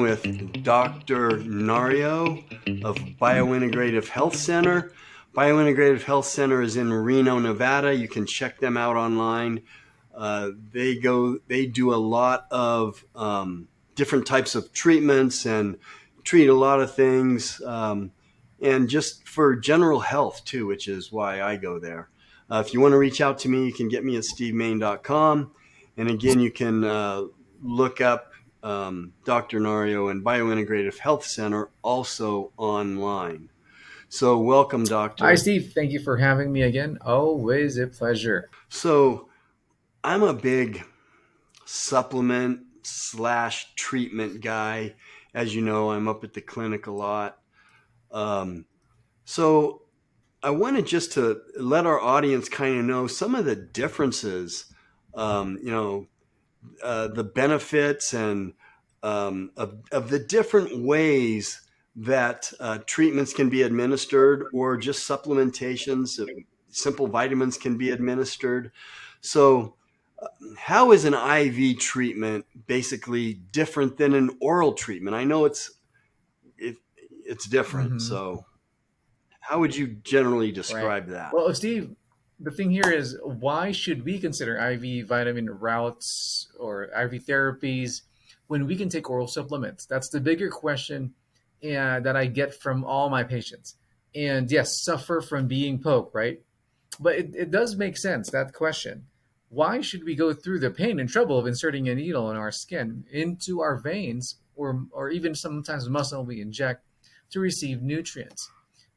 with Dr. Nario of Biointegrative Health Center. Biointegrative Health Center is in Reno, Nevada. You can check them out online. They do a lot of different types of treatments and treat a lot of things, and just for general health too, which is why I go there. If you want to reach out to me, you can get me at stevemain.com. And again, you can look up Dr. Nario and Biointegrative Health Center also online. So, welcome, Hi, Doctor. Steve. Thank you for having me again. Always a pleasure. So, I'm a big supplement slash treatment guy. As you know, I'm up at the clinic a lot. Um, so, I wanted just to let our audience kind of know some of the differences, you know, the benefits and of the different ways that treatments can be administered, or just supplementations, simple vitamins can be administered. So, how is an IV treatment basically different than an oral treatment? I know it, it's different. Hmm. So, how would you generally Right. describe that? Well, Steve, the thing here is why should we consider IV vitamin routes or IV therapies when we can take oral supplements? That's the bigger question that I get from all my patients. And yes, suffer from being poked, right? But it does make sense, that question. Why should we go through the pain and trouble of inserting a needle in our skin, into our veins, or even sometimes muscle we inject to receive nutrients?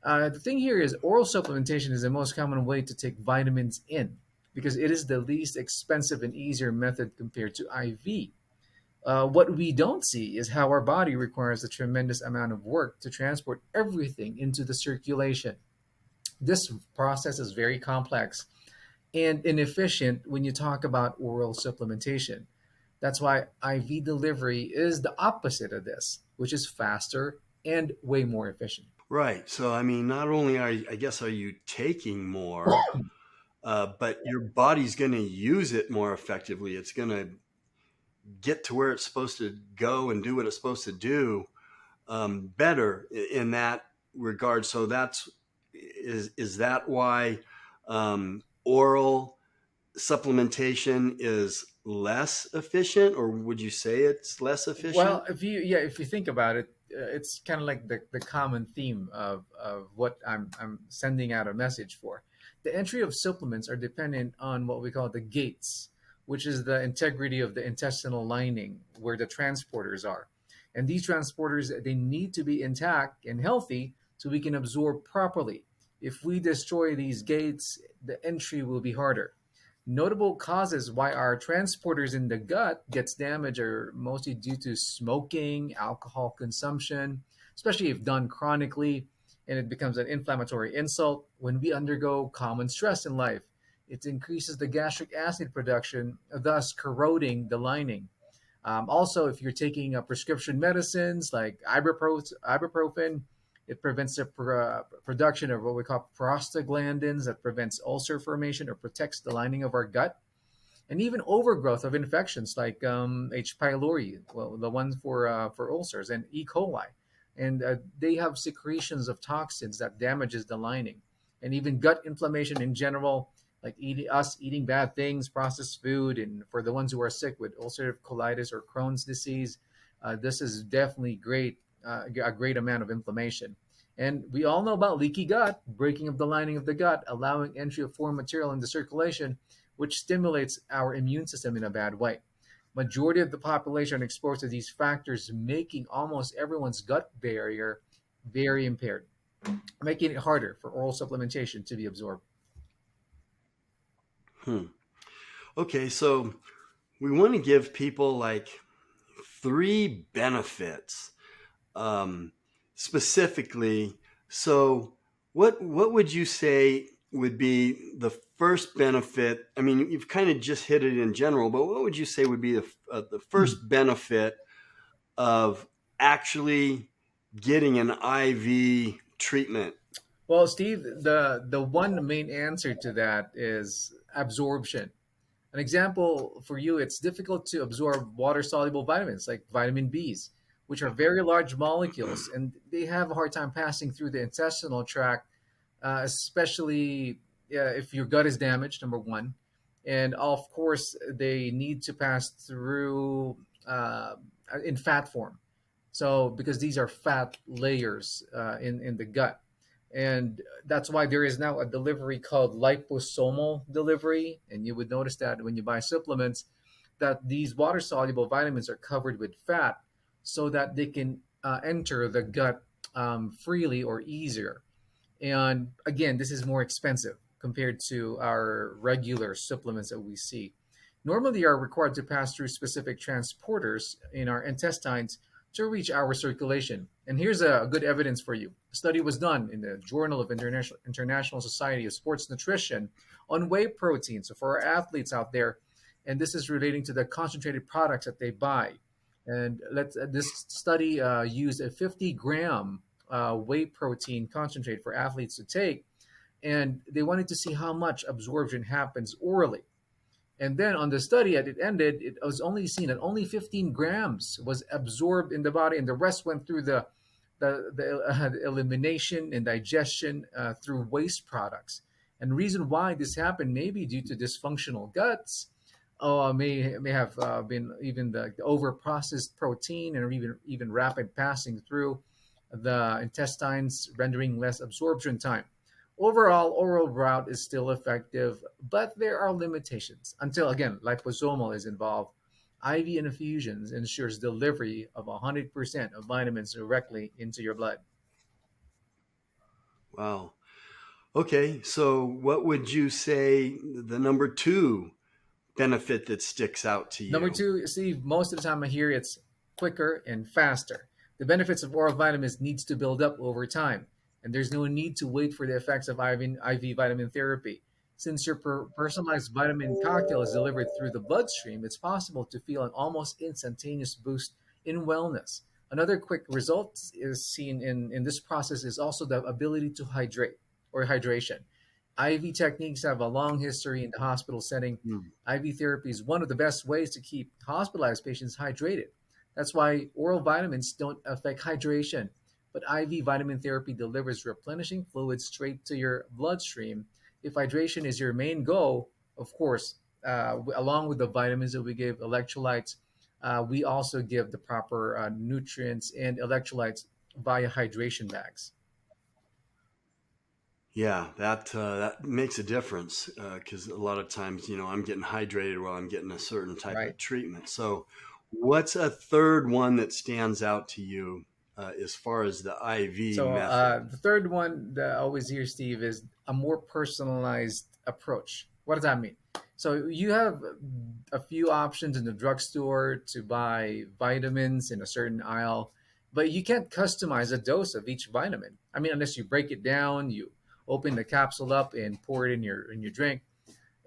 The thing here is oral supplementation is the most common way to take vitamins in because it is the least expensive and easier method compared to IV. What we don't see is how our body requires a tremendous amount of work to transport everything into the circulation. This process is very complex and inefficient when you talk about oral supplementation. That's why IV delivery is the opposite of this, which is faster and way more efficient. Right. So, I mean, not only I guess, are you taking more, but your body's going to use it more effectively. It's going to get to where it's supposed to go and do what it's supposed to do better in that regard. So is that why oral supplementation is less efficient, or would you say it's less efficient? Well, if you think about it, it's kind of like the common theme of what I'm sending out a message for. The entry of supplements are dependent on what we call the gates, which is the integrity of the intestinal lining where the transporters are. And these transporters, they need to be intact and healthy so we can absorb properly. If we destroy these gates, the entry will be harder. Notable causes why our transporters in the gut gets damaged are mostly due to smoking, alcohol consumption, especially if done chronically, and it becomes an inflammatory insult when we undergo common stress in life. It increases the gastric acid production, thus corroding the lining. Also, if you're taking prescription medicines like ibuprofen, it prevents the production of what we call prostaglandins that prevents ulcer formation or protects the lining of our gut, and even overgrowth of infections like H. pylori, well, the ones for ulcers, and E. coli, and they have secretions of toxins that damages the lining, and even gut inflammation in general, like eating bad things, processed food, and for the ones who are sick with ulcerative colitis or Crohn's disease, this is definitely a great amount of inflammation. And we all know about leaky gut, breaking of the lining of the gut, allowing entry of foreign material into circulation, which stimulates our immune system in a bad way. Majority of the population are exposed to these factors, making almost everyone's gut barrier very impaired, making it harder for oral supplementation to be absorbed. Hmm. Okay, so we want to give people like three benefits um, specifically. So, what would you say would be the first benefit? I mean, you've kind of just hit it in general, but what would you say would be the first benefit of actually getting an IV treatment? Well, Steve, the one main answer to that is absorption. An example for you, it's difficult to absorb water soluble vitamins like vitamin B's, which are very large molecules, and they have a hard time passing through the intestinal tract, especially if your gut is damaged, number one. And of course, they need to pass through uh, in fat form. So, because these are fat layers in the gut. And that's why there is now a delivery called liposomal delivery. And you would notice that when you buy supplements, that these water soluble vitamins are covered with fat so that they can enter the gut freely or easier. And again, this is more expensive compared to our regular supplements that we see. Normally, they are required to pass through specific transporters in our intestines to reach our circulation. And here's a good evidence for you. A study was done in the Journal of International Society of Sports Nutrition on whey protein. So for our athletes out there, and this is relating to the concentrated products that they buy. And this study used a 50-gram whey protein concentrate for athletes to take, and they wanted to see how much absorption happens orally. And then on the study, as it ended, it was only seen that only 15 grams was absorbed in the body, and the rest went through the elimination and digestion through waste products. And the reason why this happened may be due to dysfunctional guts, may have been even the over processed protein, and even rapid passing through the intestines, rendering less absorption time. Overall, oral route is still effective, but there are limitations. Until again, liposomal is involved. IV infusions ensures delivery of 100% of vitamins directly into your blood. Wow. Okay, so what would you say the number two benefit that sticks out to Number you? two, Steve, most of the time I hear it's quicker and faster. The benefits of oral vitamins needs to build up over time, and there's no need to wait for the effects of IV vitamin therapy. Since your personalized vitamin cocktail is delivered through the bloodstream, it's possible to feel an almost instantaneous boost in wellness. Another quick result is seen in this process is also the ability to hydrate or hydration. IV techniques have a long history in the hospital setting. Hmm. IV therapy is one of the best ways to keep hospitalized patients hydrated. That's why oral vitamins don't affect hydration, but IV vitamin therapy delivers replenishing fluids straight to your bloodstream. If hydration is your main goal, of course, along with the vitamins that we give, electrolytes, we also give the proper nutrients and electrolytes via hydration bags. Yeah, that makes a difference because a lot of times, I'm getting hydrated while I'm getting a certain type Right. of treatment. So, what's a third one that stands out to you as far as the IV So method? the third one that I always hear, Steve, is a more personalized approach. What does that mean? So you have a few options in the drugstore to buy vitamins in a certain aisle, but you can't customize a dose of each vitamin. I mean, unless you break it down, you open the capsule up and pour it in your drink.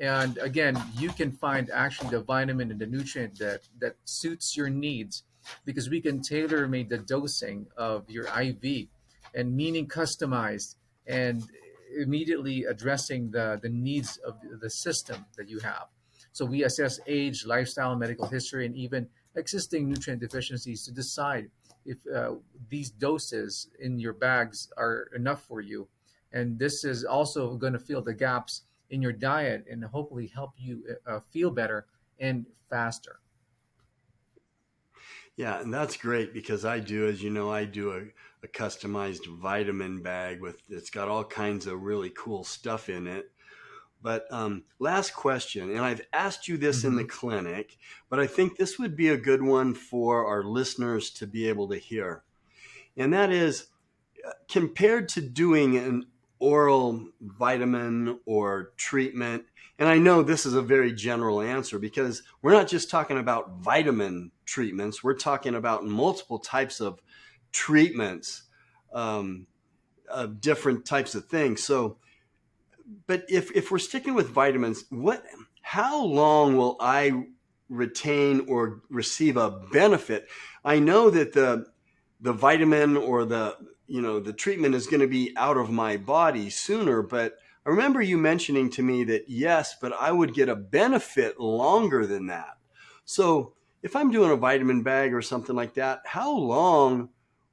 And again, you can find actually the vitamin and the nutrient that suits your needs, because we can tailor make the dosing of your IV, and meaning customized and immediately addressing the needs of the system that you have. So we assess age, lifestyle, medical history, and even existing nutrient deficiencies to decide if these doses in your bags are enough for you. And this is also going to fill the gaps in your diet and hopefully help you feel better and faster. Yeah, and that's great because I do, as you know, I do a customized vitamin bag with it's got all kinds of really cool stuff in it. But last question, and I've asked you this in the Hmm. clinic, but I think this would be a good one for our listeners to be able to hear. And that is compared to doing an oral vitamin or treatment. And I know this is a very general answer because we're not just talking about vitamin treatments, we're talking about multiple types of treatments, um, of different types of things. So, but if we're sticking with vitamins, how long will I retain or receive a benefit? I know that the vitamin or the treatment is going to be out of my body sooner, but I remember you mentioning to me that yes, but I would get a benefit longer than that. So if I'm doing a vitamin bag or something like that, how long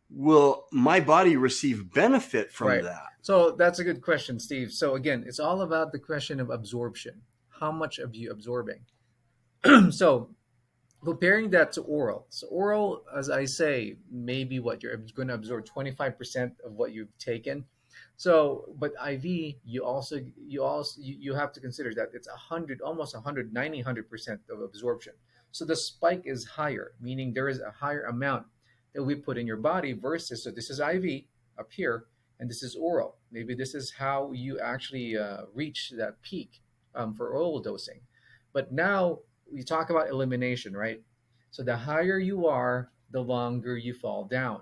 will my body receive benefit from Right. that? So that's a good question, Steve. So again, it's all about the question of absorption. How much are you absorbing? So comparing that to oral. So oral, as I say, maybe what you're going to absorb 25% of what you've taken. So, but IV, you have to consider that it's 100, almost 190, 100% of absorption. So the spike is higher, meaning there is a higher amount that we put in your body versus, so this is IV up here, and this is oral. Maybe this is how you actually reach that peak for oral dosing. But now we talk about elimination, right? So the higher you are, the longer you fall down.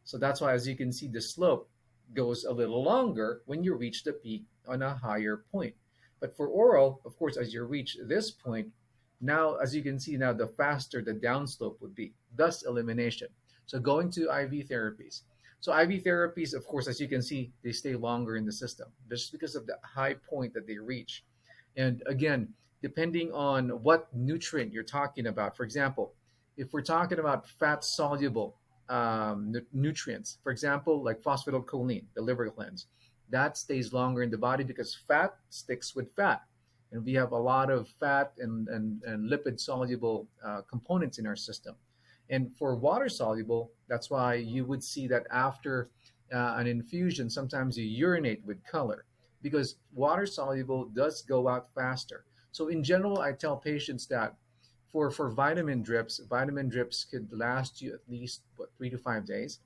So that's why, as you can see, the slope goes a little longer when you reach the peak on a higher point. But for oral, of course, as you reach this point, now, as you can see, now the faster the downslope would be, thus elimination. So going to IV therapies. So IV therapies, of course, as you can see, they stay longer in the system just because of the high point that they reach. And again, depending on what nutrient you're talking about. For example, if we're talking about fat soluble nutrients, for example, like phosphatidylcholine, the liver cleanse, that stays longer in the body because fat sticks with fat. And we have a lot of fat and lipid soluble components in our system. And for water soluble, that's why you would see that after an infusion, sometimes you urinate with color because water soluble does go out faster. So in general, I tell patients that for vitamin drips could last you at least what 3 to 5 days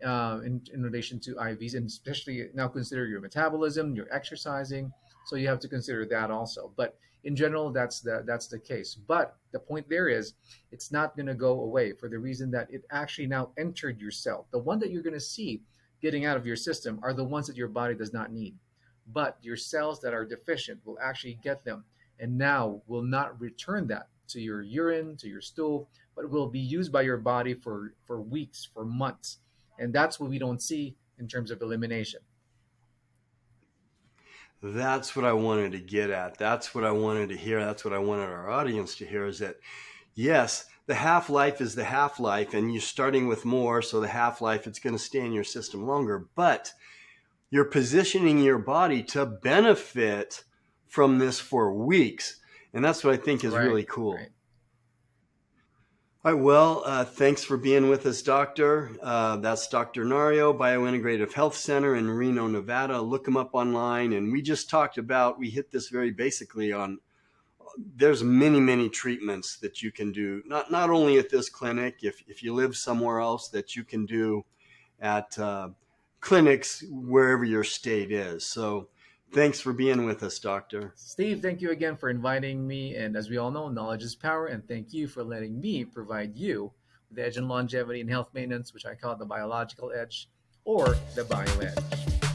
in relation to IVs, and especially now consider your metabolism, your exercising. So you have to consider that also. But in general, that's the case. But the point there is, it's not going to go away for the reason that it actually now entered your cell. The one that you're going to see getting out of your system are the ones that your body does not need. But your cells that are deficient will actually get them, and now will not return that to your urine, to your stool, but will be used by your body for weeks, for months. And that's what we don't see in terms of elimination. That's what I wanted to get at. That's what I wanted to hear. That's what I wanted our audience to hear is that, yes, the half life is the half life, and you're starting with more, so the half life, it's going to stay in your system longer. But you're positioning your body to benefit from this for weeks. And that's what I think is Right, really cool. right. All right, well, thanks for being with us, Doctor. That's Dr. Nario, Biointegrative Health Center in Reno, Nevada. Look him up online. And we just talked about, we hit this very basically on, there's many, many treatments that you can do, not only at this clinic, if you live somewhere else, that you can do at clinics wherever your state is. So thanks for being with us, Doctor. Steve, thank you again for inviting me. And as we all know, knowledge is power. And thank you for letting me provide you with the edge in longevity and health maintenance, which I call the biological edge or the bio edge.